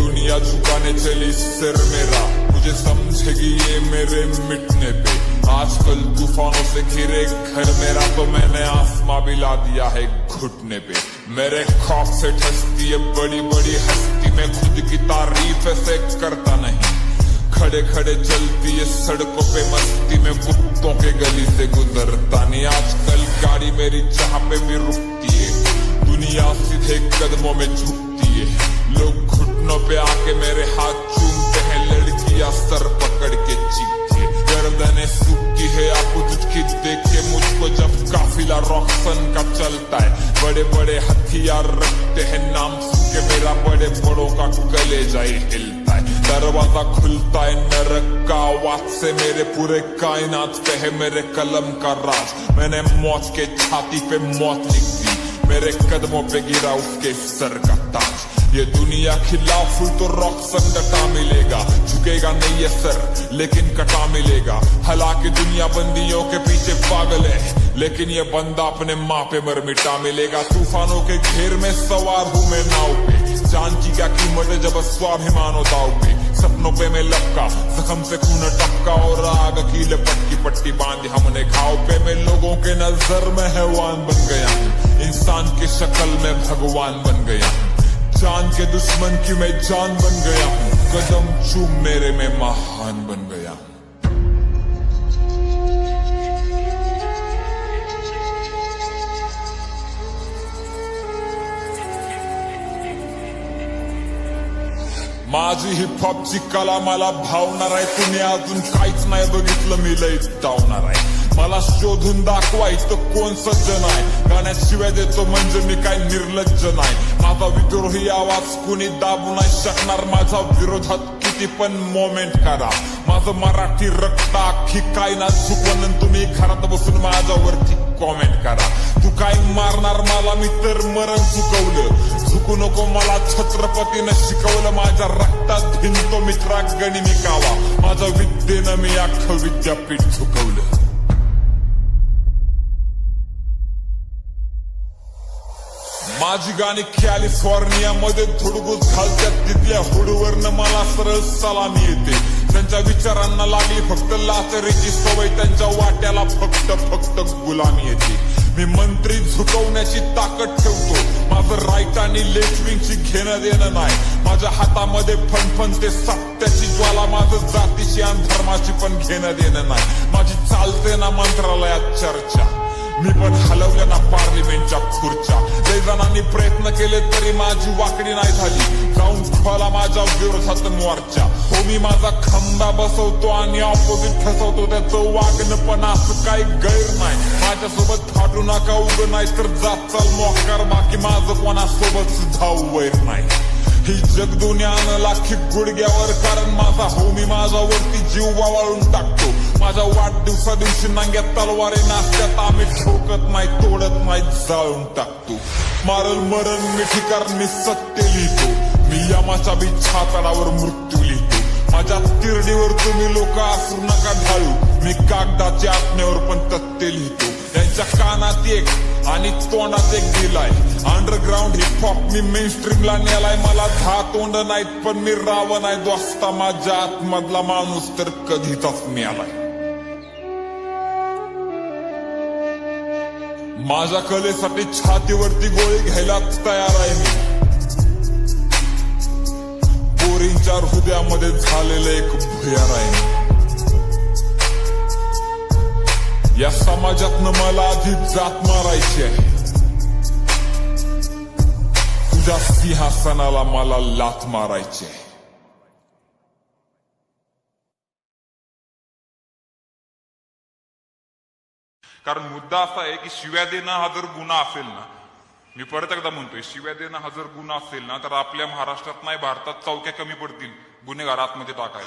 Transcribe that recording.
दुनिया झुकाने चली सिर मेरा, मुझे समझेगी ये मेरे मिटने पे। आजकल तूफानों से घिरे घर मेरा, तो मैंने आसमां भी ला दिया है घुटने पे। मेरे खौफ से ठसती है बड़ी बड़ी हस्ती, मैं खुद की तारीफ ऐसे करता नहीं। खड़े खड़े चलती है सड़कों पे मस्ती में, कुत्तों के गली से गुजरता नहीं। आजकल गाड़ी मेरी जहाँ पे भी रुकती है, दुनिया सीधे कदमों में झुकती है। लोग घुटनों पे आके मेरे हाथ चूमते हैं, लड़कियां सर पकड़ के चीखती है। गर्दनें सूखी है आपको दुखी देख के मुझको, जब काफिला रॉक्सन का चलता है। बड़े बड़े हथियार रखते हैं नाम सुन के मेरा, बड़े बड़ों का कलेजा हिलता है। दरवाजा खुलता है नरक का आवाज से, मेरे पूरे कायनात पे है मेरे कलम का राज। मैंने मौत के छाती पे मौत लिख दी, मेरे कदमों पे गिरा उसके सर का ताज। ये दुनिया खिलाफ हुई तो रॉक्सन कटा मिलेगा, झुकेगा नहीं ये सर लेकिन कटा मिलेगा। हालांकि दुनिया बंदियों के पीछे पागल है, लेकिन ये बंदा अपने माँ पे मर मिटा मिलेगा। तूफानों के घेर में सवार हूँ मैं नाव पे, जान की क्या कीमत है जब स्वाभिमान हो दाव पे। सपनों पे मैं लपका, जख्म से खून टपका, और आग की लपट की पट्टी बांधी हमने घाव पे। मैं लोगों के नजर में हैवान बन गया हूँ, इंसान की शक्ल में भगवान बन गया हूँ। जान के दुश्मन की मैं जान बन गया हूँ, कदम चूम मेरे में महान बन गया हूँ। माझी हिपहॉपची कला मला भावणार आहे, तुम्ही अजून काहीच नाही बघितलं मी लई धावणार आहे। मला शोधून दाखवायचं कोण सज्जन आहे, गाण्यात शिव्या देतो म्हणजे मी काय निर्लज्ज नाही। माझा विद्रोही आवाज कुणी दाबू नाही शकणार, माझा विरोधात किती पण मोमेंट करा। माझं मराठी रक्त अख्खी काय ना झुकवून, तुम्ही घरात बसून माझ्यावरती कॉमेंट करा। तू काय मारणार मला, मी तर मरण चुकवलं। झुकू नको मला छत्रपतीनं शिकवलं, माझ्या रक्तात भिनतो मित्रा गणिमिकावा। माझ्या विद्येनं मी अख्खं विद्यापीठ झुकवलं। माझी गाणी कॅलिफोर्निया मध्ये धुडगूस घालतात, तिथल्या हुडवरनं मला सरळ सलामी येते। त्यांच्या विचारांना लागली फक्त लाचरीची सवय, त्यांच्या वाट्याला फक्त गुलामी येते। मी मंत्री झुकवण्याची ताकद ठेवतो, माझं राईट आणि लेफ्ट विंगची घेणं देणं नाही। माझ्या हातामध्ये फणफणते सत्याची ज्वाला, माझं जातीची आणि धर्माची पण घेणं देणं नाही। माझी चालते ना मंत्रालयात चर्चा, मी पण हलवल्या ना पार्लिमेंटच्या खुर्च्या। लय जणांनी प्रयत्न केले तरी माझी वाकडी नाही झाली, जाऊन खोला माझ्या विरोधात मोर्चा। हो मी माझा खंबा बसवतो आणि ऑपोजिट फसवतो, त्याचं वागणं पण असं काही गैर नाही। माझ्यासोबत फाटू नका उग नाही तर जात चाल मोकार, बाकी माझं कोणासोबत सुद्धा वैर नाही। ही जगदुनियानं लाखी गुडघ्यावर, कारण माझा हो मी माझ्यावरती जीव वाळून टाकतो। माझ्या वाढदिवसा दिवशी नांग्यात तलवारी नाचत्यात, आम्ही ठोकत नाही तोडत नाही जाळून टाकतो। मारल मरण मिठी कारण मी सत्य लिहितो, मी यमाच्या बी छाताडावर मृत्यू लिहितो। माझ्या तिरडीवर तुम्ही लोक असू नका ढाळू, मी कागदाच्या आत्म्यावर पण तथ्य लिहितो। त्यांच्या कानात एक आणि तोंडात एक दिलाय, अंडरग्राऊंड हिपहॉप मी मेन स्ट्रीमला नेलाय। मला 10 तोंड नाहीत पण मी रावण आहे दोस्ता, माझ्या आतमधला माणूस तर कधीचाच मिळालाय। माझ्या कलेसाठी छातीवरती गोळी घ्यायलाच तयार आहे मी, पोरींच्या हृदयामध्ये झालेलं एक भुयार आहे मी। या समाजातनं मला आधी जात मारायची आहे, तुझ्या सिंहासनाला मला लाथ मारायची आहे। कारण मुद्दा असा आहे की शिव्या देणं हा जर गुन्हा असेल ना, मी परत एकदा म्हणतोय, शिव्या देणं हा जर गुन्हा असेल ना, तर आपल्या महाराष्ट्रात नाही भारतात चौक्या कमी पडतील गुन्हेगार आतमध्ये टाकायला।